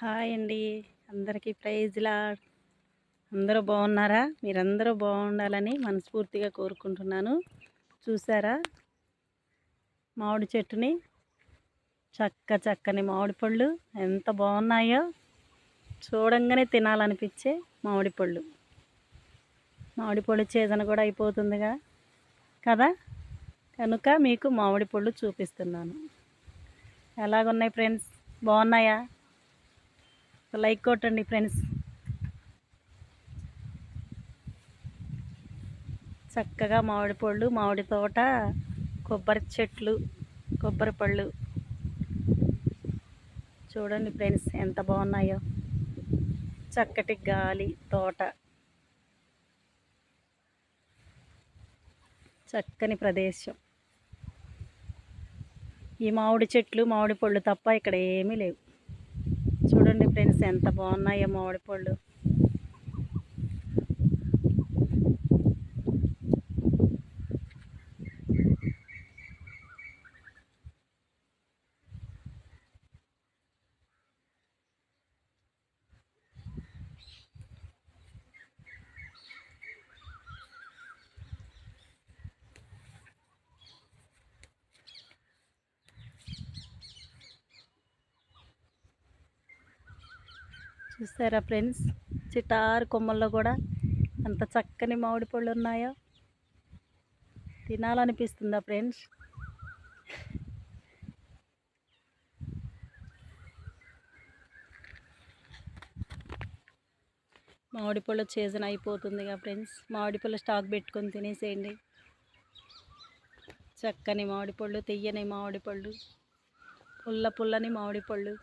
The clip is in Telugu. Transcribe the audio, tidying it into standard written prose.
హాయ్ అండి. అందరికీ ప్రైజ్ లార్డ్. అందరూ బాగున్నారా? మీరందరూ బాగుండాలని మనస్ఫూర్తిగా కోరుకుంటున్నాను. చూసారా మామిడి చెట్టుని? చక్కని మామిడి పళ్ళు ఎంత బాగున్నాయో, చూడంగానే తినాలనిపించే మామిడి పళ్ళు. మామిడి పళ్ళు సీజన్ కూడా అయిపోతుందిగా కదా, కనుక మీకు మామిడి పళ్ళు చూపిస్తున్నాను. ఎలాగున్నాయి ఫ్రెండ్స్? బాగున్నాయా? లైక్ కొట్టండి ఫ్రెండ్స్. చక్కగా మామిడి పళ్ళు, మామిడి తోట, కొబ్బరి చెట్లు, కొబ్బరి పళ్ళు చూడండి ఫ్రెండ్స్ ఎంత బాగున్నాయో. చక్కటి గాలి, తోట, చక్కని ప్రదేశం. ఈ మామిడి చెట్లు, మామిడి పళ్ళు తప్ప ఇక్కడ ఏమీ లేవు. చూడండి ఫ్రెండ్స్ ఎంత బాగున్నాయో మామిడి పళ్ళు. చూసారా ఫ్రెండ్స్, చిటారు కొమ్మల్లో కూడా అంత చక్కని మామిడి పళ్ళు ఉన్నాయో. తినాలనిపిస్తుందా ఫ్రెండ్స్? మామిడి పళ్ళు సీజన్ అయిపోతుందిగా ఫ్రెండ్స్, మామిడి పళ్ళు స్టాక్ పెట్టుకొని తినేసేయండి. చక్కని మామిడి పళ్ళు, తియ్యని మామిడి పళ్ళు, పుల్లని మామిడి పళ్ళు.